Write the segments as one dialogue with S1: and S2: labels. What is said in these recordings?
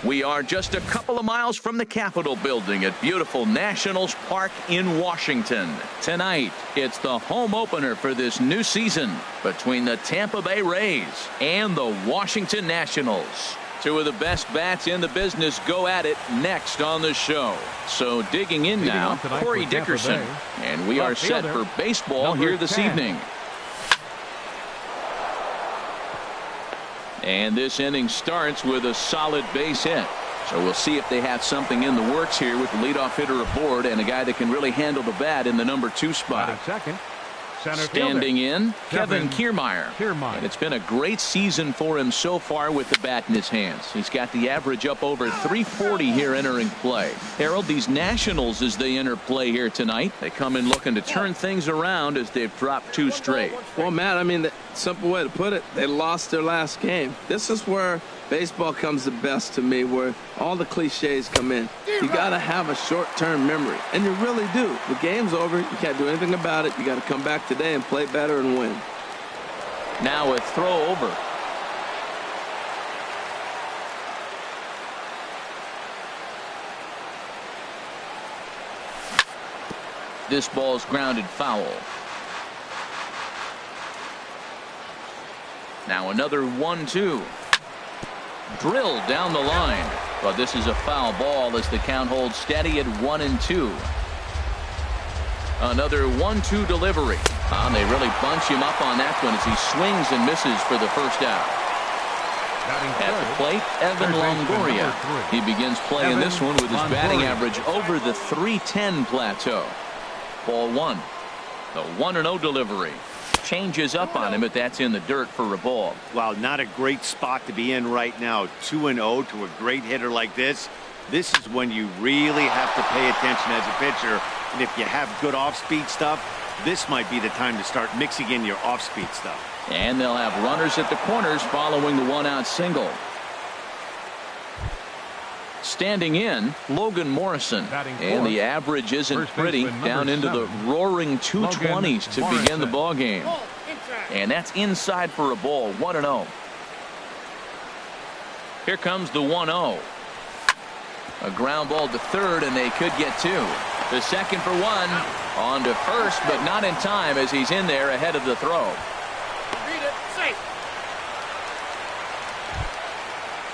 S1: We are just a couple of miles from the Capitol building at beautiful Nationals Park in Washington. Tonight, it's the home opener for this new season between the Tampa Bay Rays and the Washington Nationals. Two of the best bats in the business go at it next on the show. So digging in now, Corey Dickerson. And we are set for baseball here this evening. And this inning starts with a solid base hit. So we'll see if they have something in the works here with the leadoff hitter aboard and a guy that can really handle the bat in the number 2 spot. Standing in, Kevin Kiermaier. And it's been a great season for him so far with the bat in his hands. He's got the average up over 340 here entering play. Harold, these Nationals, as they enter play here tonight, they come in looking to turn things around as they've dropped 2 straight.
S2: Well, Matt, I mean, the simple way to put it, they lost their last game. This is where baseball comes the best to me, where all the cliches come in. You got to have a short-term memory, and you really do. The game's over. You can't do anything about it. You got to come back today and play better and win.
S1: Now a throw over. This ball's grounded foul. Now another 1-2. Drilled down the line, but this is a foul ball as the count holds steady at 1-2. Another 1-2 delivery. They really bunch him up on that one as he swings and misses for the first out. At the plate, Evan Longoria. He begins play in this one with his batting average over the 310 plateau. Ball 1. The 1-0 delivery. Changes up on him, but that's in the dirt for a ball.
S3: Wow, not a great spot to be in right now. 2-0 to a great hitter like this. This is when you really have to pay attention as a pitcher. And if you have good off-speed stuff, this might be the time to start mixing in your off-speed stuff.
S1: And they'll have runners at the corners following the 1-out single. Standing in, Logan Morrison. And the average isn't pretty, down into the roaring 220s to begin the ball game. And that's inside for a ball. 1-0. Here comes the 1-0. A ground ball to third, and they could get 2. The second for 1. On to first, but not in time as he's in there ahead of the throw.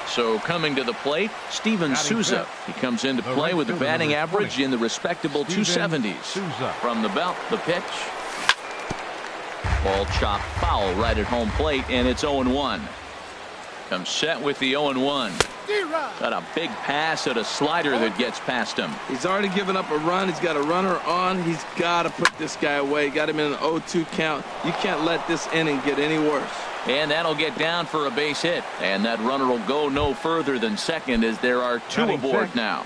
S1: So coming to the plate, Steven Souza. He comes into play with a batting average in the respectable 270s. From the belt, the pitch. Ball chopped foul right at home plate, and it's 0-1. Comes set with the 0-1. Got a big pass at a slider that gets past him.
S2: He's already given up a run. He's got a runner on. He's got to put this guy away. Got him in an 0-2 count. You can't let this inning get any worse.
S1: And that'll get down for a base hit. And that runner will go no further than second as there are 2 aboard now.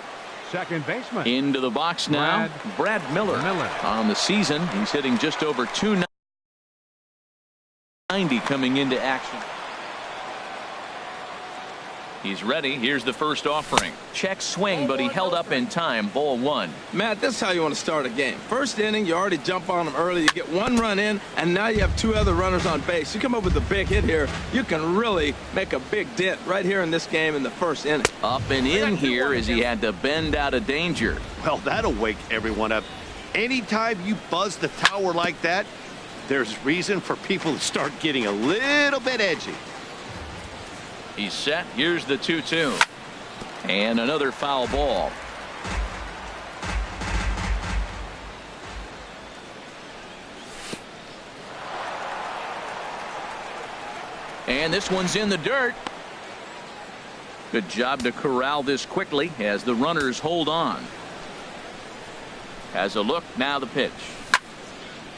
S4: Second baseman.
S1: Into the box now, Brad Miller. On the season, he's hitting just over 290 coming into action. He's ready. Here's the first offering. Check swing, but he held up in time. Ball 1.
S2: Matt, this is how you want to start a game. First inning, you already jump on them early. You get 1 run in, and now you have 2 other runners on base. You come up with a big hit here. You can really make a big dent right here in this game in the first inning.
S1: Up and in here as he had to bend out of danger.
S3: Well, that'll wake everyone up. Anytime you buzz the tower like that, there's reason for people to start getting a little bit edgy.
S1: He's set. Here's the 2-2. And another foul ball. And this one's in the dirt. Good job to corral this quickly as the runners hold on. Has a look. Now the pitch.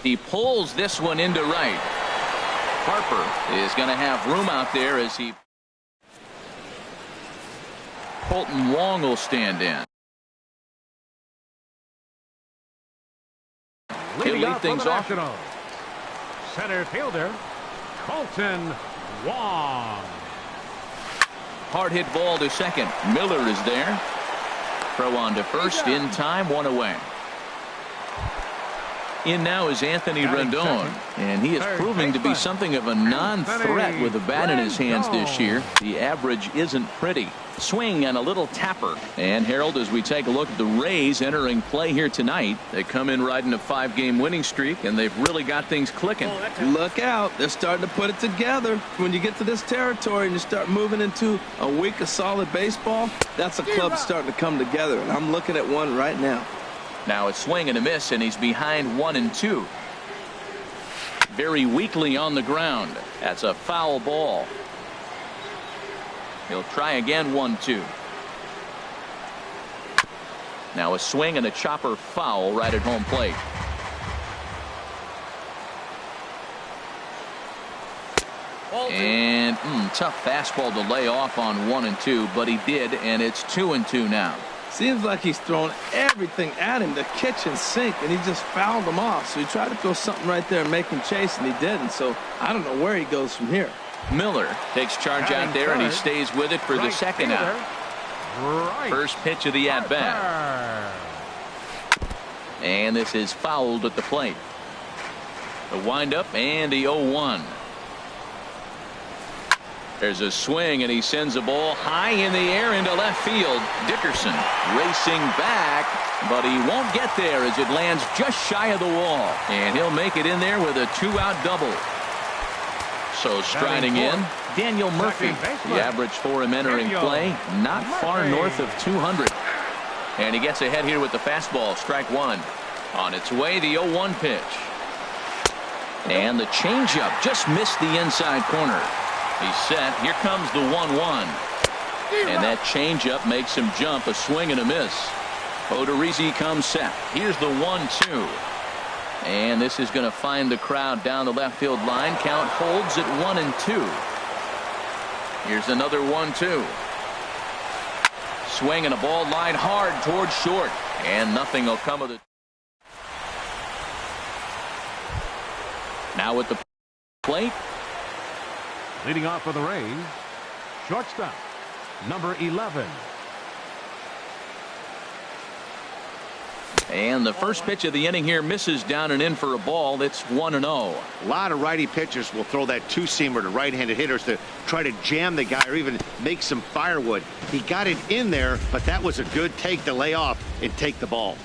S1: He pulls this one into right. Harper is going to have room out there as he... Colton Wong will stand in. He'll lead things off.
S4: Center fielder, Colton Wong.
S1: Hard hit ball to second. Miller is there. Throw on to first in time. 1 away. In now is Anthony Rendon, and he is proving to be something of a non-threat with the bat in his hands this year. The average isn't pretty. Swing and a little tapper. And Harold, as we take a look at the Rays entering play here tonight, they come in riding a 5-game winning streak, and they've really got things clicking.
S2: Look out. They're starting to put it together. When you get to this territory and you start moving into a week of solid baseball, that's a club starting to come together, and I'm looking at one right now.
S1: Now a swing and a miss, and he's behind 1-2. Very weakly on the ground. That's a foul ball. He'll try again, 1-2. Now a swing and a chopper foul right at home plate. And tough fastball to lay off on 1-2, but he did, and it's 2-2 now.
S2: Seems like he's thrown everything at him, the kitchen sink, and he just fouled him off. So he tried to throw something right there and make him chase, and he didn't. So I don't know where he goes from here.
S1: Miller takes charge out there, and he stays with it for the second out. First pitch of the at-bat. And this is fouled at the plate. The windup and the 0-1. There's a swing, and he sends a ball high in the air into left field. Dickerson racing back, but he won't get there as it lands just shy of the wall. And he'll make it in there with a 2-out double. So striding in, Daniel Murphy. The average for him entering play, not far north of 200. And he gets ahead here with the fastball, strike one. On its way, the 0-1 pitch. And the changeup just missed the inside corner. He's set. Here comes the 1-1. And that changeup makes him jump, a swing and a miss. Odorizzi comes set. Here's the 1-2. And this is going to find the crowd down the left field line. Count holds at 1-2. Here's another 1-2. Swing and a ball line hard towards short. And nothing will come of it. Now at the plate.
S4: Leading off for the Rays, shortstop, number 11.
S1: And the first pitch of the inning here misses down and in for a ball. It's 1-0.
S3: A lot of righty pitchers will throw that two-seamer to right-handed hitters to try to jam the guy or even make some firewood. He got it in there, but that was a good take to lay off and take the ball.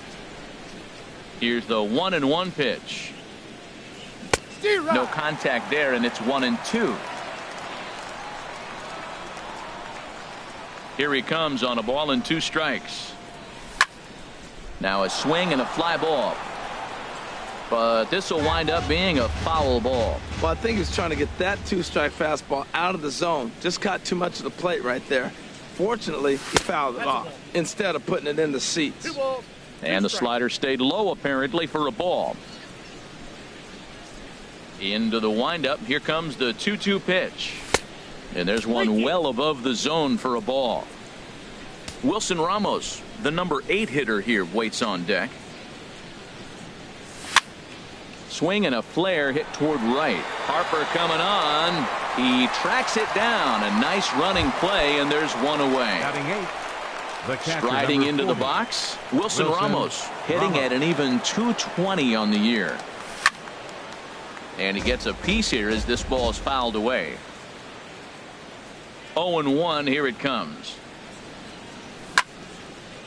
S1: Here's the 1-1 pitch. No contact there, and it's 1-2. Here he comes on a ball and 2 strikes. Now a swing and a fly ball. But this will wind up being a foul ball.
S2: Well, I think he's trying to get that 2-strike fastball out of the zone. Just caught too much of the plate right there. Fortunately, he fouled it off instead of putting it in the seats.
S1: And the slider stayed low apparently for a ball. Into the windup. Here comes the 2-2 pitch. And there's one well above the zone for a ball. Wilson Ramos, the number 8 hitter here, waits on deck. Swing and a flare hit toward right. Harper coming on. He tracks it down. A nice running play, and there's one away. Striding into the box, Wilson Ramos hitting at an even 220 on the year. And he gets a piece here as this ball is fouled away. 0-1, here it comes.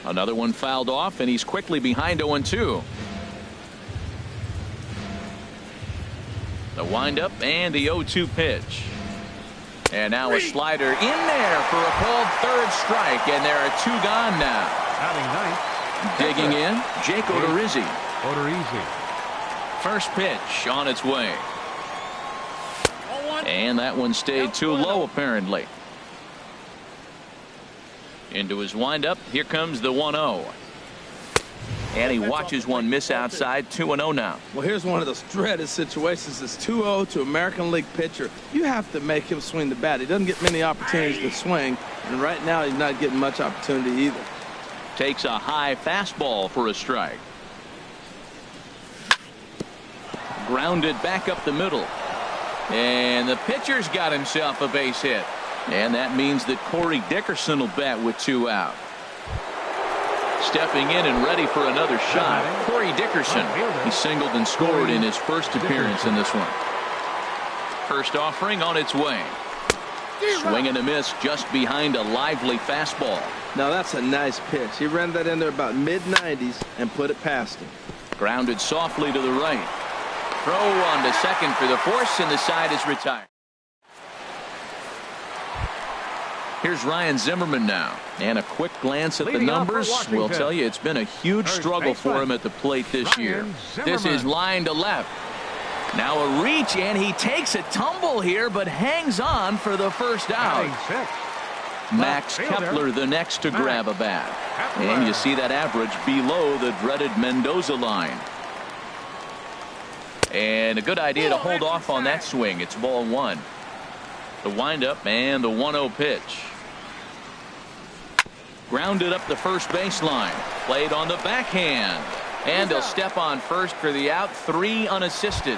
S1: Another one fouled off, and he's quickly behind 0-2. The windup and the 0-2 pitch. And now a slider in there for a called third strike, and there are 2 gone now. Digging in, Jake Odorizzi. First pitch on its way. And that one stayed too low apparently. Into his windup. Here comes the 1-0. And he watches one miss outside. 2-0 now.
S2: Well, here's one of those dreaded situations. It's 2-0 to American League pitcher. You have to make him swing the bat. He doesn't get many opportunities to swing, and right now he's not getting much opportunity either.
S1: Takes a high fastball for a strike. Grounded back up the middle. And the pitcher's got himself a base hit. And that means that Corey Dickerson will bat with 2 out. stepping in and ready for another shot. Corey Dickerson. He singled and scored in his first appearance in this one. First offering on its way. Swing and a miss just behind a lively fastball.
S2: Now that's a nice pitch. He ran that in there about mid-90s and put it past him.
S1: Grounded softly to the right. Throw on to second for the force, and the side is retired. Here's Ryan Zimmerman now. And a quick glance at the numbers will tell you it's been a huge struggle for him at the plate this year. This is line to left. Now a reach, and he takes a tumble here, but hangs on for the first out. Max Kepler the next to grab a bat. And you see that average below the dreaded Mendoza line. And a good idea to hold off on that swing. It's ball one. The windup and the 1-0 pitch. Grounded up the first baseline. Played on the backhand. And he'll step on first for the out. 3 unassisted.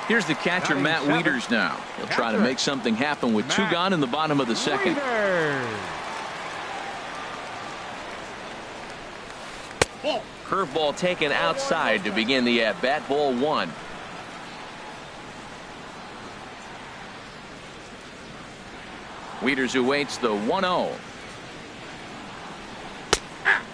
S1: Here's the catcher, Matt Wieters now. He'll try to make something happen with 2 gone in the bottom of the second. Curveball taken outside to begin the at-bat. Ball 1. Wieters awaits the 1-0.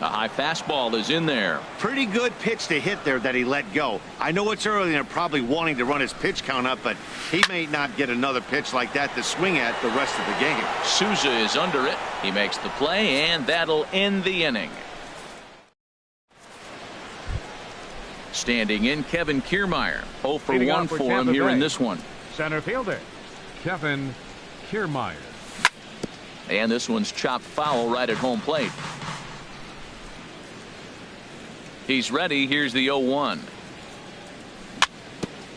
S1: A high fastball is in there.
S3: Pretty good pitch to hit there that he let go. I know it's early and they're probably wanting to run his pitch count up, but he may not get another pitch like that to swing at the rest of the game.
S1: Souza is under it. He makes the play, and that'll end the inning. Standing in, Kevin Kiermaier. 0 for 1 for him here in this one.
S4: Center fielder, Kevin Kiermaier.
S1: And this one's chopped foul right at home plate. He's ready. Here's the 0-1.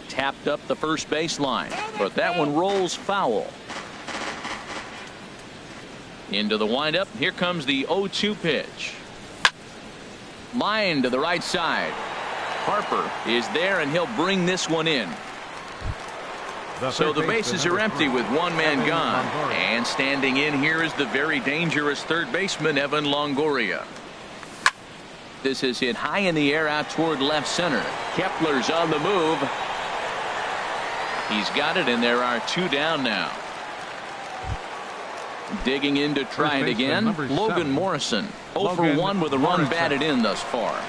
S1: Tapped up the first baseline, but that one rolls foul. Into the windup. Here comes the 0-2 pitch. Line to the right side. Harper is there, and he'll bring this one in. So the bases are empty with 1 man gone. And standing in here is the very dangerous third baseman, Evan Longoria. This is hit high in the air out toward left center. Kepler's on the move. He's got it, and there are 2 down now. Digging in to try it again, Logan Morrison. 0 for 1 with a run batted in thus far.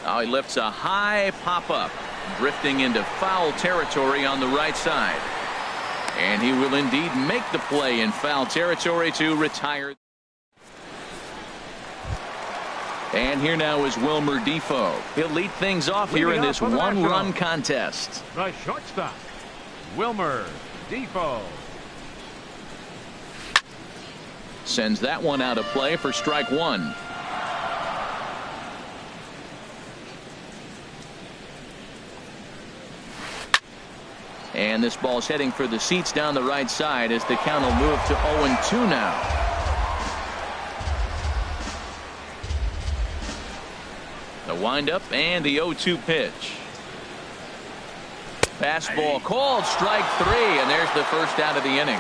S1: Now he lifts a high pop-up, drifting into foul territory on the right side. And he will indeed make the play in foul territory to retire. And here now is Wilmer Defoe. He'll lead things off here in this 1-run contest.
S4: The shortstop, Wilmer Defoe.
S1: Sends that one out of play for strike 1. And this ball's heading for the seats down the right side as the count will move to 0-2 now. The windup and the 0-2 pitch. Fastball called, strike 3, and there's the first out of the inning.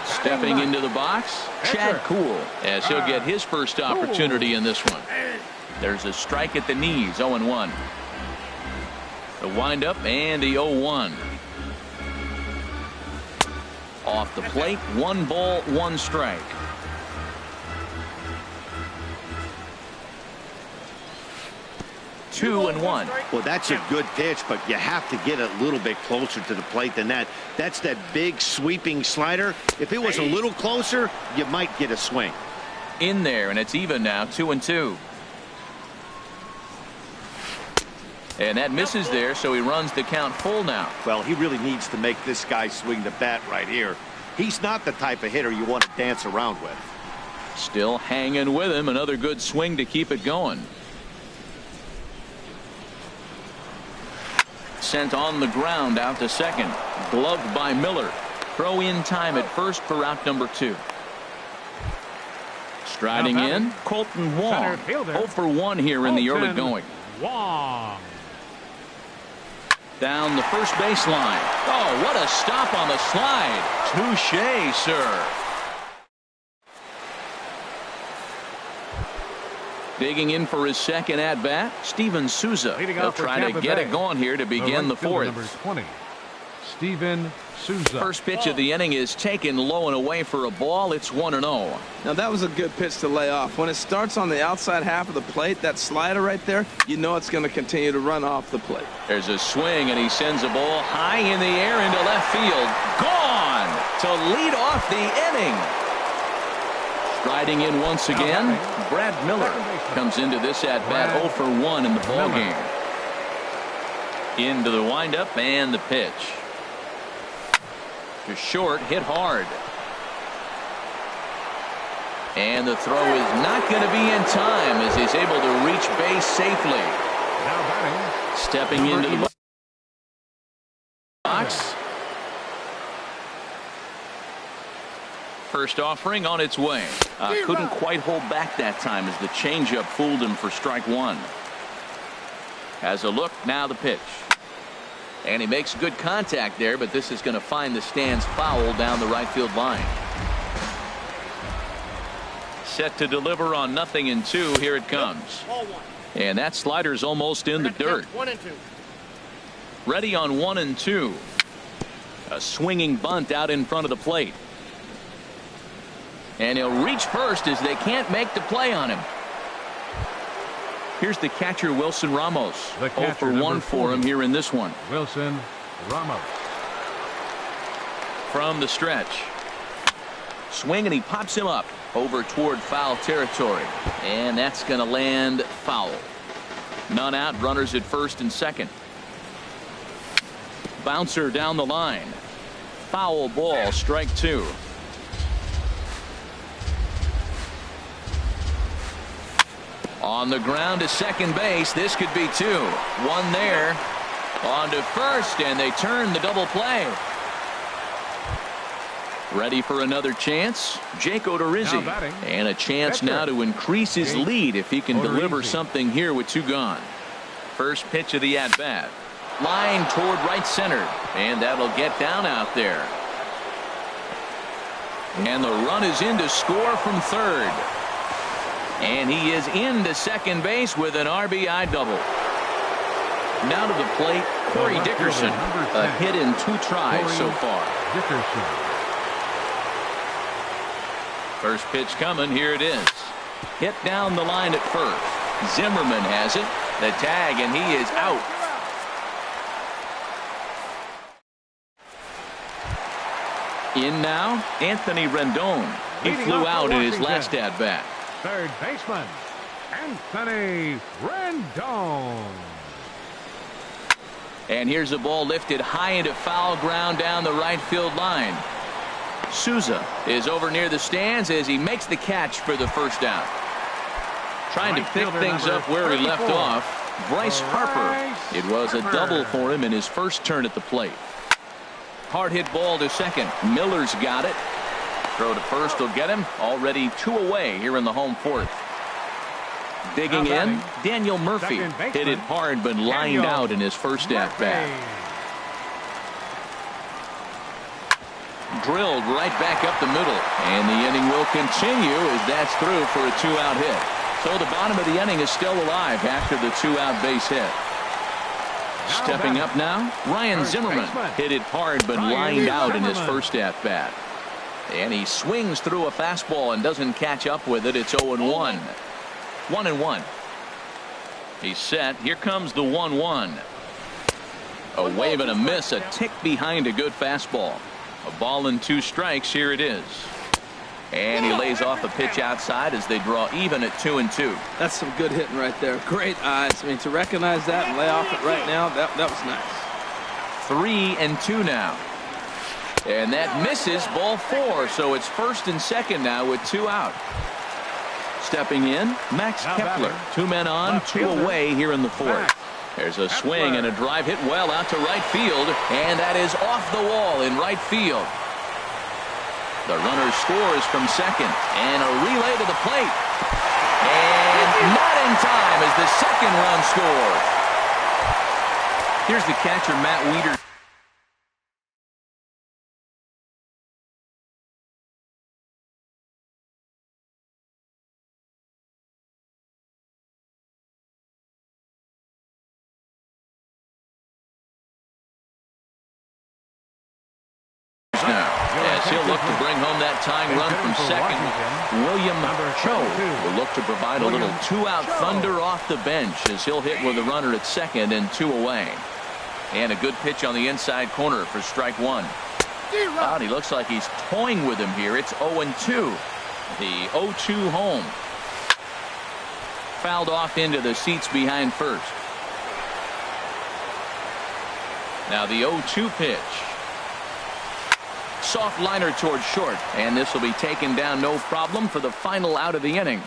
S1: Stepping into the box, Chad Kuhl, as he'll get his first opportunity in this one. There's a strike at the knees, 0-1. The windup and the 0-1. Off the plate, 1 ball, 1 strike. Two and 1.
S3: Well, that's a good pitch, but you have to get a little bit closer to the plate than that. That's that big sweeping slider. If it was a little closer, you might get a swing.
S1: In there, and it's even now, 2-2. And that misses there, so he runs the count full now.
S3: Well, he really needs to make this guy swing the bat right here. He's not the type of hitter you want to dance around with.
S1: Still hanging with him. Another good swing to keep it going. Sent on the ground out to second. Gloved by Miller. Throw in time at first for out number 2. Striding in, Colton Wong. 0 for 1 here in the early going.
S4: Wong.
S1: Down the first baseline. Oh, what a stop on the slide. Touché, sir. Digging in for his second at-bat, Steven Souza. He'll try to get it going here to begin the fourth.
S4: Number 20, Steven Souza.
S1: First pitch of the inning is taken low and away for a ball. It's 1-0.
S2: Now, that was a good pitch to lay off. When it starts on the outside half of the plate, that slider right there, you know it's going to continue to run off the plate.
S1: There's a swing, and he sends a ball high in the air into left field. Gone to lead off the inning. Striding in once again, Brad Miller comes into this at-bat 0 for 1 in the ballgame. Into the windup and the pitch. To short, hit hard. And the throw is not going to be in time as he's able to reach base safely.
S4: Now batting,
S1: stepping into the box. First offering on its way. Couldn't quite hold back that time as the changeup fooled him for strike one. Has a look, now the pitch. And he makes good contact there, but this is going to find the stands foul down the right field line. Set to deliver on 0-2. Here it comes. And that slider's almost in the dirt.
S5: 1-2.
S1: Ready on 1-2. A swinging bunt out in front of the plate. And he'll reach first as they can't make the play on him. Here's the catcher, Wilson Ramos. 0 for 1 for him here in this one.
S4: Wilson Ramos.
S1: From the stretch. Swing, and he pops him up over toward foul territory. And that's going to land foul. None out, runners at first and second. Bouncer down the line. Foul ball, strike two. On the ground to second base. This could be two. One there. On to first, and they turn the double play. Ready for another chance. Jake Odorizzi. And a chance now to increase his lead if he can deliver something here with two gone. First pitch of the at-bat. Line toward right center. And that'll get down out there. And the run is in to score from third. And he is into second base with an RBI double. Now to the plate, Corey Dickerson. A hit in 2 tries so far.
S4: Dickerson.
S1: First pitch coming. Here it is. Hit down the line at first. Zimmerman has it. The tag, and he is out. In now, Anthony Rendon. He flew out in his last at-bat.
S4: Third baseman, Anthony Rendon.
S1: And here's a ball lifted high into foul ground down the right field line. Souza is over near the stands as he makes the catch for the first out. Trying to pick things up where he left off, Bryce Harper. It was a double for him in his first turn at the plate. Hard hit ball to second. Miller's got it. Throw to first will get him. Already 2 away here in the home fourth. Digging in, Daniel Murphy hit it hard but lined out in his first at-bat. Drilled right back up the middle, and the inning will continue as that's through for a 2-out hit. So the bottom of the inning is still alive after the 2-out base hit. Stepping up now, Ryan Zimmerman hit it hard but lined out in his first at-bat. And he swings through a fastball and doesn't catch up with it. It's 0-1. 1-1. He's set. Here comes the 1-1. A wave and a miss, a tick behind a good fastball. A ball and 2 strikes. Here it is. And he lays off a pitch outside as they draw even at 2-2.
S2: That's some good hitting right there. Great eyes. I mean, to recognize that and lay off it right now, that was nice.
S1: 3-2 now. And that misses, ball 4. So it's first and second now with 2 out. Stepping in, Max Kepler. 2 men on, 2 away here in the fourth. There's a swing and a drive hit well out to right field. And that is off the wall in right field. The runner scores from second. And a relay to the plate. And not in time as the second run scores. Here's the catcher, Matt Wieters. as he'll look to bring home that tying run from second. William Cho will look to provide a little two-out thunder off the bench as he'll hit with a runner at second and 2 away. And a good pitch on the inside corner for strike one. Wow, he looks like he's toying with him here. It's 0-2. The 0-2 home. Fouled off into the seats behind first. Now the 0-2 pitch. Soft liner towards short, and this will be taken down no problem for the final out of the inning.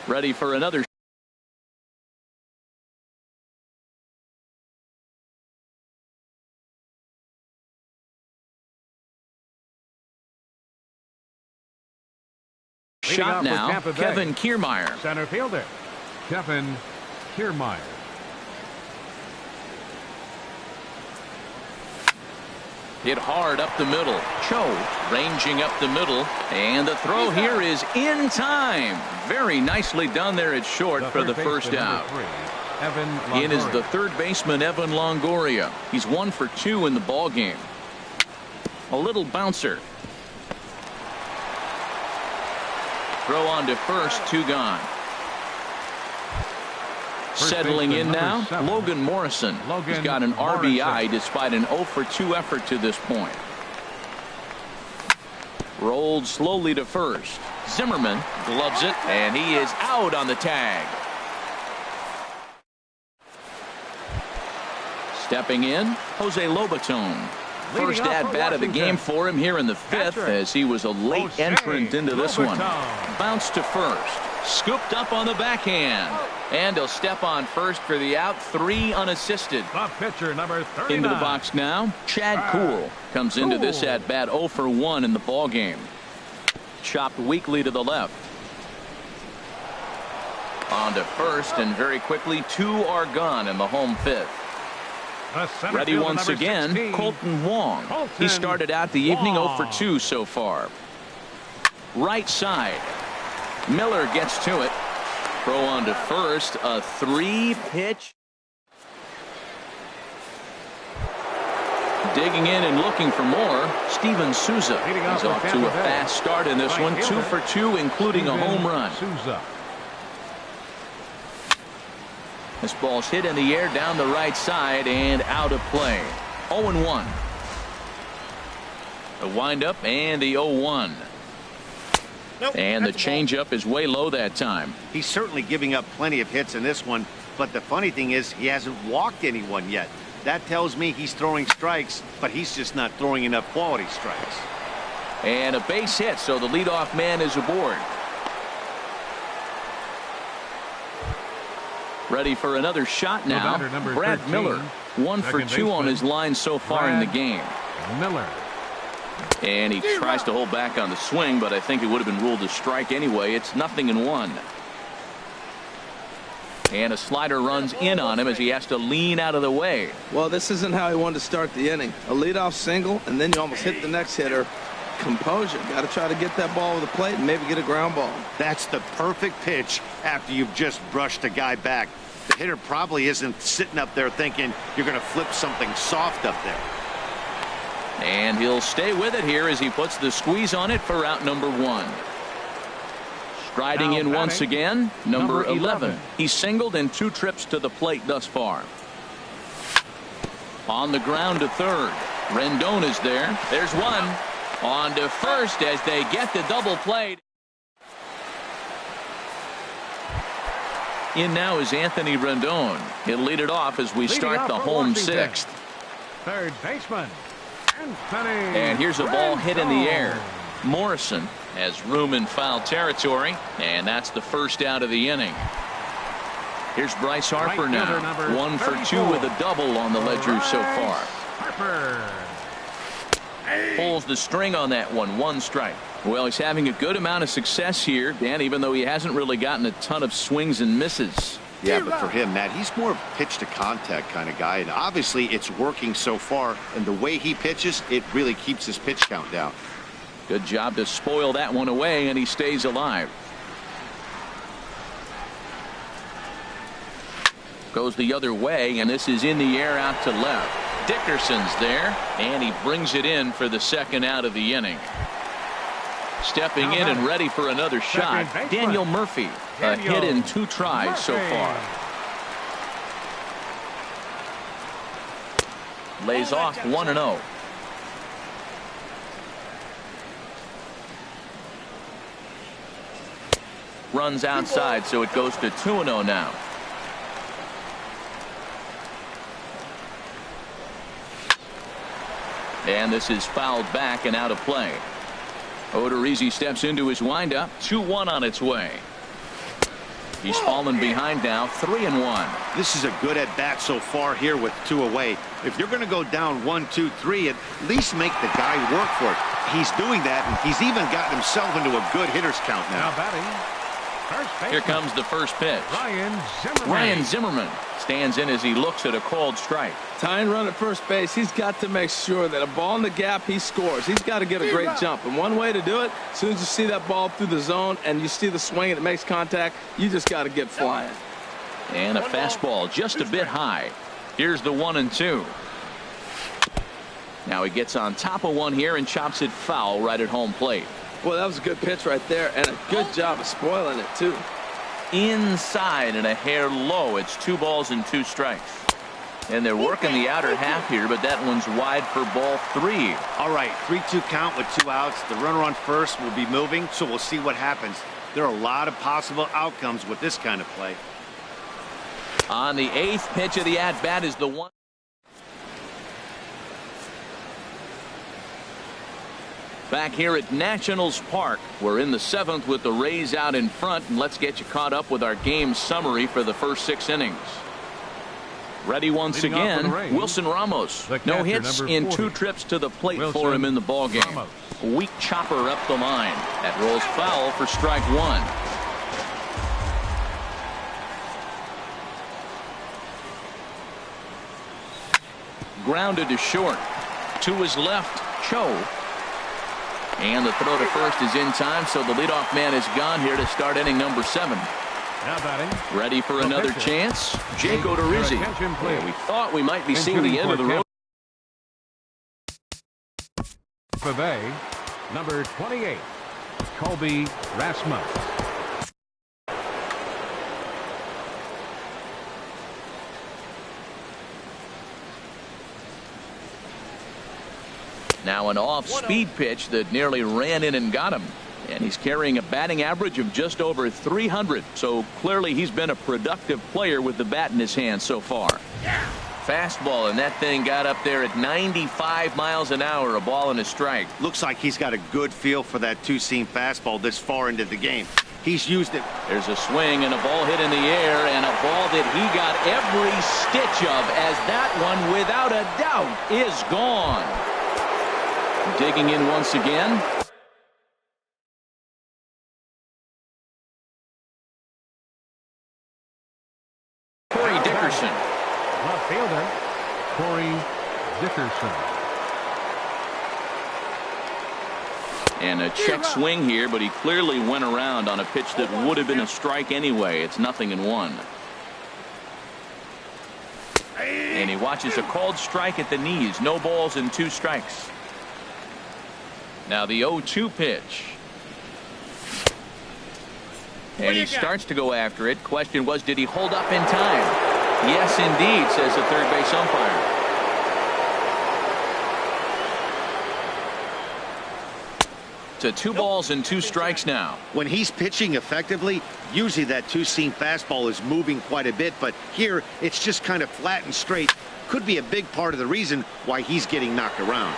S1: Ready for another. Shot now, Kevin Kiermaier.
S4: Center fielder, Kevin Kiermaier.
S1: Hit hard up the middle. Cho ranging up the middle. And the throw here is in time. Very nicely done there at short for the first out. In is the third baseman, Evan Longoria. He's 1 for 2 in the ball game. A little bouncer. Throw on to first, 2 gone. Settling in now, Logan Morrison. He's got an RBI despite an 0 for 2 effort to this point. Rolled slowly to first. Zimmerman gloves it, and he is out on the tag. Stepping in, Jose Lobaton. First at-bat of the game for him here in the 5th as he was a late entrant into this one. Bounced to first. Scooped up on the backhand. And he'll step on first for the out. 3 unassisted.
S4: The pitcher, number 39.
S1: Into the box now, Chad Kuhl comes into this at-bat 0 for 1 in the ball game. Chopped weakly to the left. On to first, and very quickly 2 are gone in the home 5th. Ready once again, 16. Colton Wong. He started out the evening 0 for 2 so far. Right side. Miller gets to it. Throw on to first. A 3-pitch. Digging in and looking for more. Steven Souza. He's off to a fast start in this one. 2 for 2, including a home run. This ball's hit in the air down the right side and out of play. 0-1. The windup and the 0-1.
S3: Nope,
S1: and the changeup is way low that time.
S3: He's certainly giving up plenty of hits in this one, but the funny thing is he hasn't walked anyone yet. That tells me he's throwing strikes, but he's just not throwing enough quality strikes.
S1: And a base hit, so the leadoff man is aboard. Ready for another shot now. Brad
S4: 13,
S1: Miller, 1 for 2 on his line so far in the game.
S4: Miller.
S1: And he tries to hold back on the swing, but I think it would have been ruled a strike anyway. It's 0-1. And a slider runs in on him as he has to lean out of the way.
S2: Well, this isn't how he wanted to start the inning. A leadoff single, and then you almost hit the next hitter. Composure. Got to try to get that ball over the plate and maybe get a ground ball.
S3: That's the perfect pitch after you've just brushed a guy back. The hitter probably isn't sitting up there thinking you're going to flip something soft up there.
S1: And he'll stay with it here as he puts the squeeze on it for out number 1. Striding in once again, number 11. He's singled in 2 trips to the plate thus far. On the ground to third. Rendon is there. There's one. On to first as they get the double play. In now is Anthony Rendon. He'll lead it off as we start the home 6th.
S4: Third baseman.
S1: And here's a ball hit in the air. Morrison has room in foul territory, and that's the first out of the inning. Here's Bryce Harper now. 1 for 2 with a double on the ledger so far.
S4: Harper
S1: pulls the string on that one. 1 strike. Well, he's having a good amount of success here, Dan, even though he hasn't really gotten a ton of swings and misses.
S3: Yeah, but for him, Matt, he's more of a pitch to contact kind of guy, and obviously it's working so far, and the way he pitches, it really keeps his pitch count down.
S1: Good job to spoil that one away, and he stays alive. Goes the other way, and this is in the air out to left. Dickerson's there, and he brings it in for the second out of the inning. Stepping in and ready for another shot, Daniel Murphy. A hit in 2 tries so far. Lays off 1-0. Runs outside, so it goes to 2-0 now. And this is fouled back and out of play. Odorizzi steps into his windup. 2-1 on its way. He's fallen behind now, 3-1.
S3: This is a good at-bat so far here with 2 away. If you're going to go down 1, 2, 3, at least make the guy work for it. He's doing that, and he's even gotten himself into a good hitter's count now.
S4: Now batting, first baseman.
S1: Here comes the first pitch.
S4: Ryan
S1: Zimmerman stands in as he looks at a called strike.
S2: Tying run at first base, he's got to make sure that a ball in the gap, he scores. He's got to get a great jump. And one way to do it, as soon as you see that ball through the zone and you see the swing and it makes contact, you just got to get flying.
S1: And a fastball just a bit high. Here's the 1-2. Now he gets on top of one here and chops it foul right at home plate.
S2: Boy, that was a good pitch right there, and a good job of spoiling it, too.
S1: Inside and a hair low. It's 2 balls and 2 strikes. And they're working the outer half here, but that one's wide for ball 3.
S3: All right, 3-2 count with 2 outs. The runner on first will be moving, so we'll see what happens. There are a lot of possible outcomes with this kind of play.
S1: On the 8th pitch of the at-bat is the one. Back here at Nationals Park, we're in the 7th with the Rays out in front, and let's get you caught up with our game summary for the first 6 innings. Ready once again, Wilson Ramos. No hits in 2 trips to the plate for him in the ballgame. Weak chopper up the line. That rolls foul for strike 1. Grounded to short. To his left, Cho. And the throw to first is in time, so the leadoff man is gone here to start inning number 7.
S4: Now batting.
S1: Ready for another chance, Jake Odorizzi. Yeah, we thought we might be seeing the end of the road.
S4: For Bay, number 28, Colby Rasmus.
S1: Now an off-speed pitch that nearly ran in and got him. And he's carrying a batting average of just over 300. So clearly he's been a productive player with the bat in his hand so far. Fastball, and that thing got up there at 95 miles an hour, a ball and a strike.
S3: Looks like he's got a good feel for that 2-seam fastball this far into the game. He's used it.
S1: There's a swing and a ball hit in the air, and a ball that he got every stitch of, as that one, without a doubt, is gone. Digging in once again. Corey Dickerson.
S4: Left fielder, Corey Dickerson.
S1: And a check swing here, but he clearly went around on a pitch that would have been a strike anyway. It's 0-1. And he watches a called strike at the knees. No balls and 2 strikes. Now the 0-2 pitch. And he starts to go after it. Question was, did he hold up in time? Yes, indeed, says the third base umpire. To 2 balls and 2 strikes now.
S3: When he's pitching effectively, usually that 2-seam fastball is moving quite a bit, but here it's just kind of flat and straight. Could be a big part of the reason why he's getting knocked around.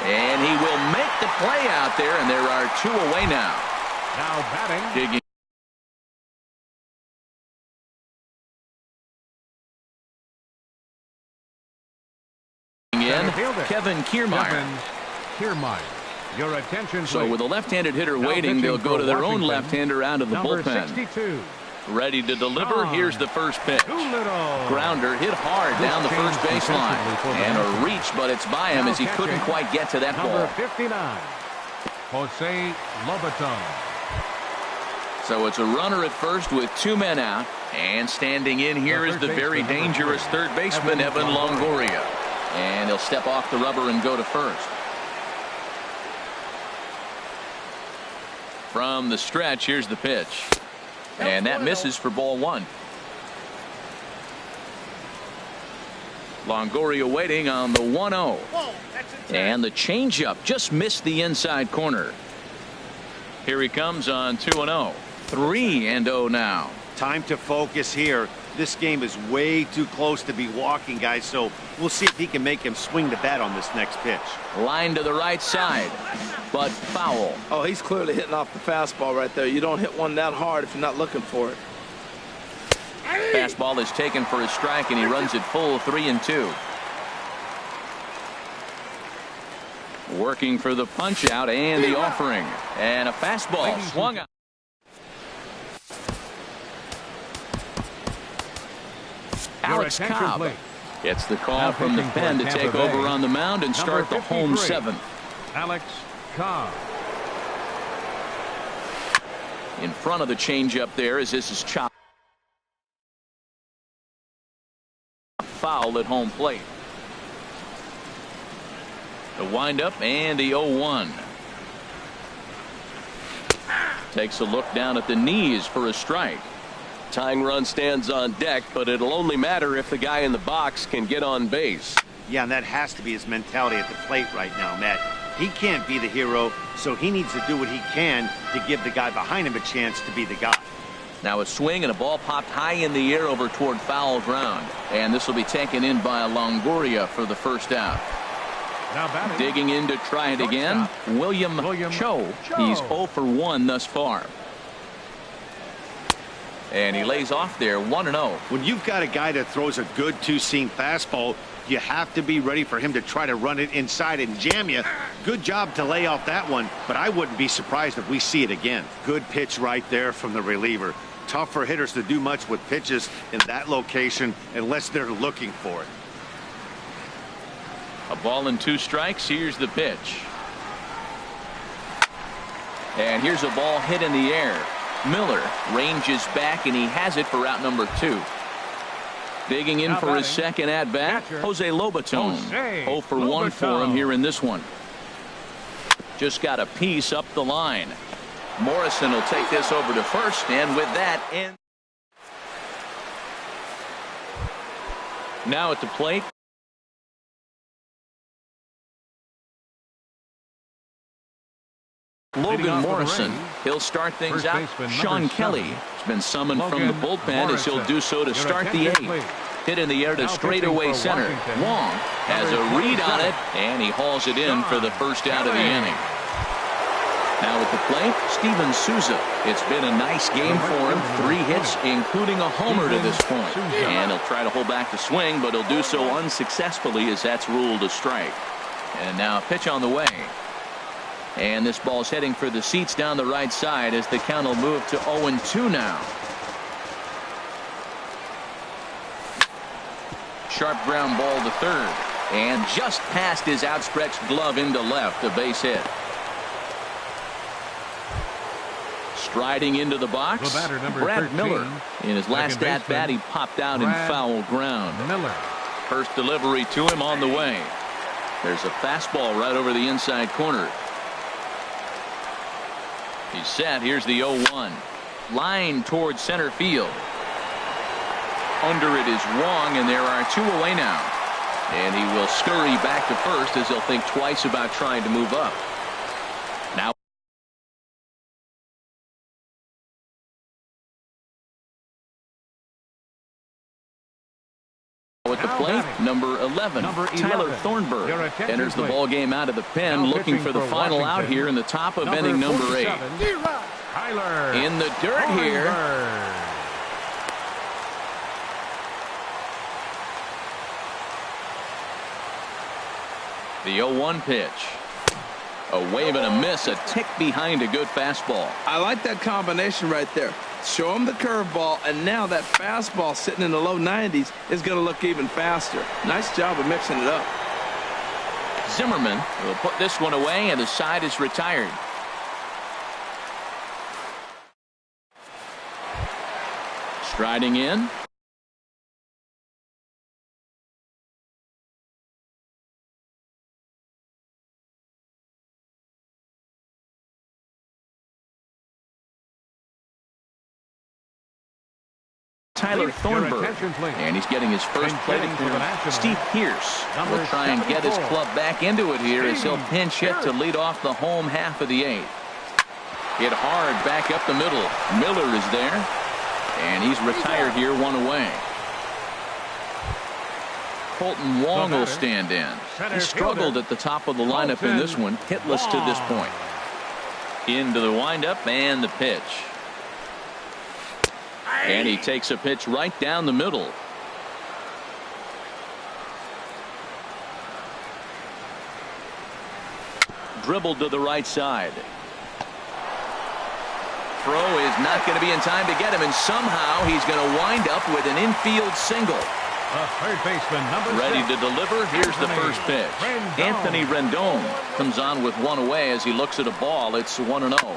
S1: And he will make the play out there, and there are 2 away now.
S4: Now batting.
S1: Digging in, Kevin Kiermaier.
S4: Your attention, please.
S1: So with a left-handed hitter waiting, they'll go to their own left-hander out of the bullpen.
S4: 62.
S1: Ready to deliver. Here's the first pitch. Grounder hit hard down the first baseline. And a reach, but it's by him as he couldn't quite get to that ball.
S4: Number 59, Jose Lobaton.
S1: So it's a runner at first with 2 men out. And standing in here is the very dangerous third baseman, Evan Longoria. And he'll step off the rubber and go to first. From the stretch, here's the pitch. And that misses for ball 1. Longoria waiting on the 1-0. And the changeup just missed the inside corner. Here he comes on 2-0. 3-0 now.
S3: Time to focus here. This game is way too close to be walking, guys, so we'll see if he can make him swing the bat on this next pitch.
S1: Line to the right side, but foul.
S2: Oh, he's clearly hitting off the fastball right there. You don't hit one that hard if you're not looking for it.
S1: Fastball is taken for a strike, and he runs it full 3-2. Working for the punch out and the offering. And a fastball swung out. Alex Cobb gets the call from the pen to take over on the mound and start the home 7th.
S4: Alex Cobb.
S1: In front of the changeup there as this is chopped. Foul at home plate. The windup and the 0-1. Takes a look down at the knees for a strike. Tying run stands on deck, but it'll only matter if the guy in the box can get on base.
S3: Yeah, and that has to be his mentality at the plate right now, Matt. He can't be the hero, so he needs to do what he can to give the guy behind him a chance to be the guy.
S1: Now a swing and a ball popped high in the air over toward foul ground. And this will be taken in by Longoria for the first out.
S4: Now
S1: digging in to try it again, William Cho. He's 0 for 1 thus far. And he lays off there 1-0.
S3: When you've got a guy that throws a good two-seam fastball, you have to be ready for him to try to run it inside and jam you. Good job to lay off that one, but I wouldn't be surprised if we see it again. Good pitch right there from the reliever. Tough for hitters to do much with pitches in that location unless they're looking for it.
S1: A ball and 2 strikes. Here's the pitch. And here's a ball hit in the air. Miller ranges back, and he has it for out number 2. Digging in for his second at-bat, Jose Lobaton. 0 for 1 for him here in this one. Just got a piece up the line. Morrison will take this over to first, and with that, now at the plate, Logan Morrison. He'll start things out. Sean Kelly has been summoned from the bullpen as he'll do so to start the 8th. Hit in the air to straightaway center. Wong has a read on it, and he hauls it in for the first out of the inning. Now at the plate, Steven Souza. It's been a nice game for him. 3 hits, including a homer to this point. And he'll try to hold back the swing, but he'll do so unsuccessfully as that's ruled a strike. And now a pitch on the way. And this ball's heading for the seats down the right side as the count will move to 0-2 now. Sharp ground ball to third. And just past his outstretched glove into left, a base hit. Striding into the box, Brad Miller. In his last at-bat, he popped out in foul ground. First delivery to him on the way. There's a fastball right over the inside corner. He's set. Here's the 0-1. Line towards center field. Under it is Wong, and there are 2 away now. And he will scurry back to first as he'll think twice about trying to move up. Now at the plate, number 11, Tyler Thornburg enters the ball game out of the pen, looking for the final out here in the top of inning number 8. In the dirt here. The 0-1 pitch. A wave and a miss, a tick behind a good fastball.
S2: I like that combination right there. Show him the curveball, and now that fastball sitting in the low 90s is going to look even faster. Nice job of mixing it up.
S1: Zimmerman will put this one away, and the side is retired. Striding in. Tyler Thornburg, and he's getting his first plate appearance. Steve Pierce will try and get his club back into it here as he'll pinch hit to lead off the home half of the 8th. Hit hard back up the middle. Miller is there, and he's retired here, 1 away. Colton Wong will stand in. He struggled at the top of the lineup in this one, hitless to this point. Into the windup and the pitch. And he takes a pitch right down the middle. Dribbled to the right side. Throw is not going to be in time to get him, and somehow he's going to wind up with an infield single.
S4: Third baseman, number
S1: Ready
S4: 6.
S1: to deliver. Here's the first pitch. Anthony Rendon comes on with 1 away as he looks at a ball. It's 1-0.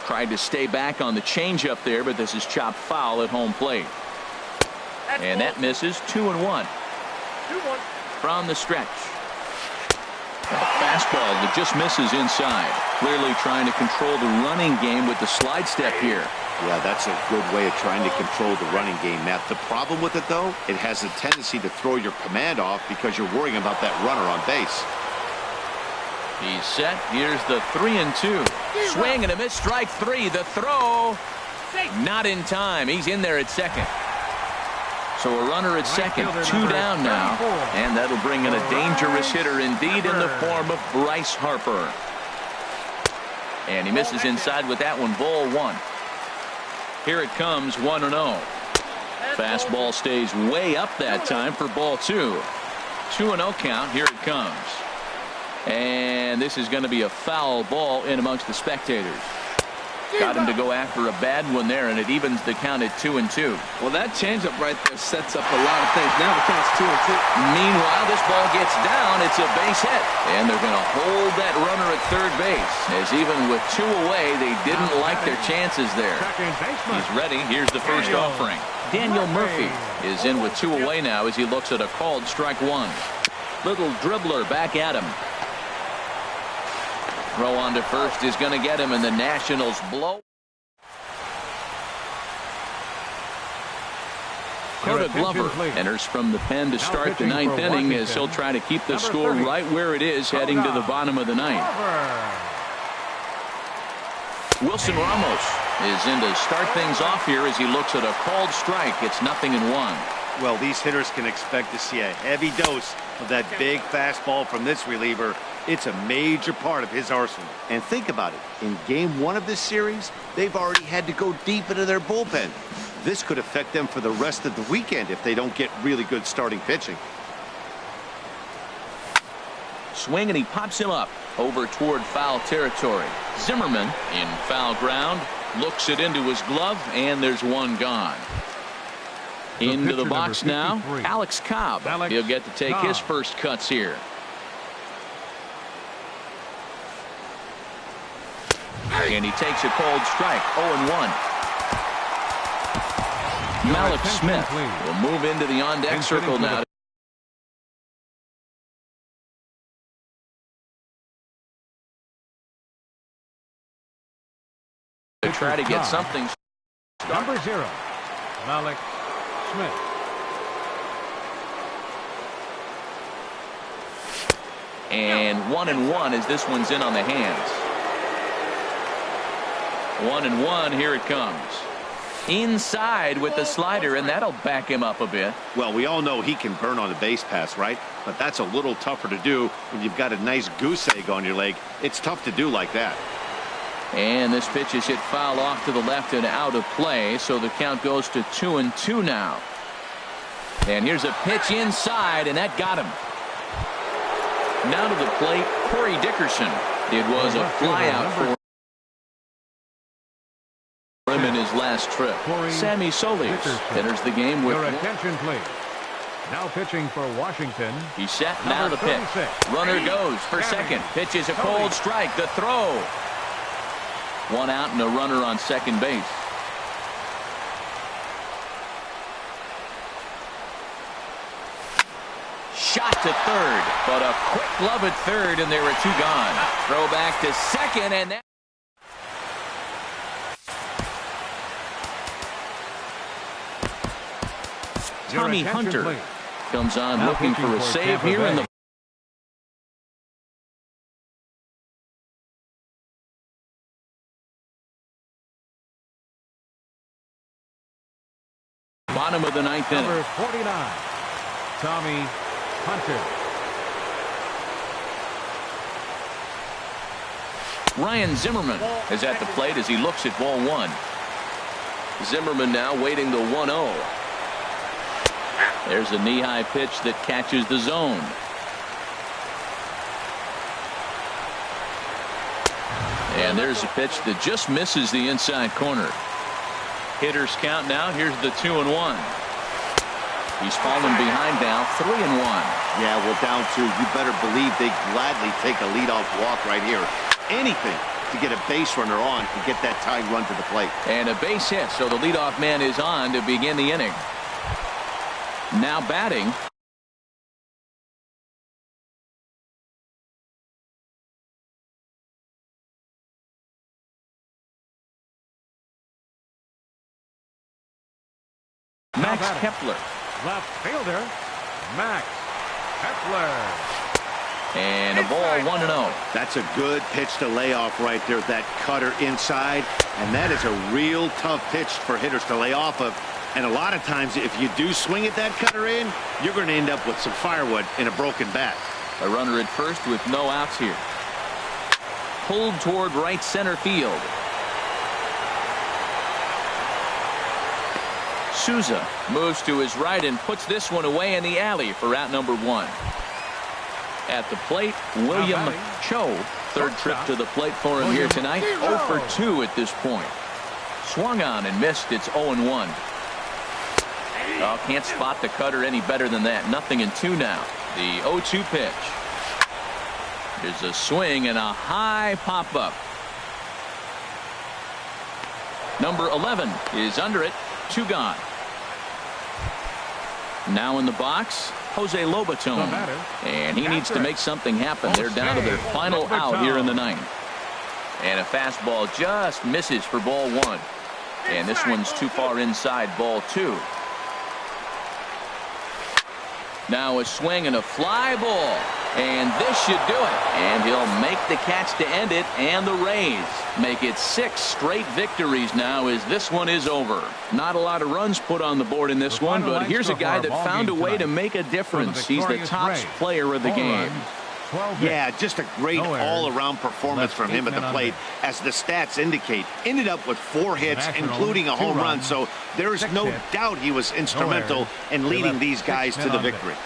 S1: Tried to stay back on the changeup there, but this is chopped foul at home plate. And that misses. 2-1. From the stretch. A fastball that just misses inside. Clearly trying to control the running game with the slide step here.
S3: Yeah, that's a good way of trying to control the running game, Matt. The problem with it, though, it has a tendency to throw your command off because you're worrying about that runner on base.
S1: He's set. Here's the 3-2. Swing and a miss. Strike 3. The throw. Not in time. He's in there at second. So a runner at second. 2 down now. And that'll bring in a dangerous hitter indeed in the form of Bryce Harper. And he misses inside with that one. Ball 1. Here it comes. 1-0. Fastball stays way up that time for ball 2. 2-0 count. Here it comes. And this is going to be a foul ball in amongst the spectators. Got him to go after a bad one there, and it evens the count at 2-2.
S2: Well, that changeup right there sets up a lot of things. Now the count's 2-2.
S1: Meanwhile, this ball gets down. It's a base hit, and they're going to hold that runner at third base, as even with 2 away, they didn't like their chances there. He's ready. Here's the first offering. Daniel Murphy is in with 2 away now as he looks at a called strike 1. Little dribbler back at him. Throw on to first is going to get him, and the Nationals blow. Dakota Glover enters from the pen to start the 9th inning as he'll try to keep the score right where it is heading to the bottom of the 9th. Wilson Ramos is in to start things off here as he looks at a called strike. It's 0-1.
S3: Well, these hitters can expect to see a heavy dose of that big fastball from this reliever. It's a major part of his arsenal. And think about it. In game 1 of this series, they've already had to go deep into their bullpen. This could affect them for the rest of the weekend if they don't get really good starting pitching.
S1: Swing, and he pops him up over toward foul territory. Zimmerman in foul ground. Looks it into his glove, and there's one gone. Into the box now, Alex Cobb. He'll get to take his first cuts here. And he takes a cold strike. 0-1. Malik Smith will move into the on-deck circle now. To try to get something.
S4: Number 0, Malik Smith.
S1: And 1-1 as this one's in on the hands. 1-1. Here it comes. Inside with the slider, and that'll back him up a bit.
S3: Well, we all know he can burn on a base pass, right? But that's a little tougher to do when you've got a nice goose egg on your leg. It's tough to do like that.
S1: And this pitch is hit foul off to the left and out of play, so the count goes to 2-2 now. And here's a pitch inside, and that got him. Now to the plate, Corey Dickerson. It was a flyout for him in his last trip. Sammy Solis enters the game with.
S4: Your attention, please. Now pitching for Washington.
S1: He's set. Now the pitch. Runner goes for second. Pitch is a cold strike. The throw. 1 out and a runner on second base. shot to third, but a quick glove at third, and there are two gone. Throw back to second, and that. Tommy Hunter comes on looking for a save here in the bottom of the ninth inning.
S4: Number 49, Tommy Hunter.
S1: Ryan Zimmerman is at the plate as he looks at ball one. Zimmerman now waiting the 1-0. There's a knee-high pitch that catches the zone. And there's a pitch that just misses the inside corner. Hitters count now. Here's the 2-1. He's fallen behind now, 3-1.
S3: Yeah, well, down two. You better believe they gladly take a leadoff walk right here. Anything to get a base runner on and get that tying run to the plate. And
S1: a base hit, so the leadoff man is on to begin the inning. Now batting. Max Kepler.
S4: Left fielder, Max Kepler.
S1: And a ball 1-0.
S3: That's a good pitch to lay off right there. That cutter inside. And that is a real tough pitch for hitters to lay off of. And a lot of times, if you do swing at that cutter in, you're going to end up with some firewood in a broken bat.
S1: A runner at first with no outs here. Pulled toward right center field. Souza moves to his right and puts this one away in the alley for out number one. At the plate, William Cho. Third trip to the plate for him here tonight. 0 for 2 at this point. Swung on and missed. It's 0-1. Oh, can't spot the cutter any better than that. 0-2 now. The 0-2 pitch. There's a swing and a high pop-up. Number 11 is under it. 2 gone. Now in the box, Jose Lobaton. And he needs to make something happen. They're down to their final out here in the ninth. And a fastball just misses for ball one. And this one's too far inside ball two. Now a swing and a fly ball. And this should do it. And he'll make the catch to end it. And the Rays make it 6 straight victories now as this one is over. Not a lot of runs put on the board in this one, but here's a guy that found a way to make a difference. He's the top player of the game.
S3: Yeah, just a great all-around performance from him at the plate. As the stats indicate, ended up with 4 hits, including a home run. So there is no doubt he was instrumental in leading these guys to the victory.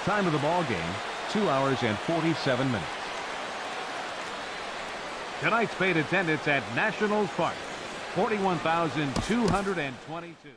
S4: Time of the ball game, 2 hours and 47 minutes. Tonight's paid attendance at Nationals Park, 41,222.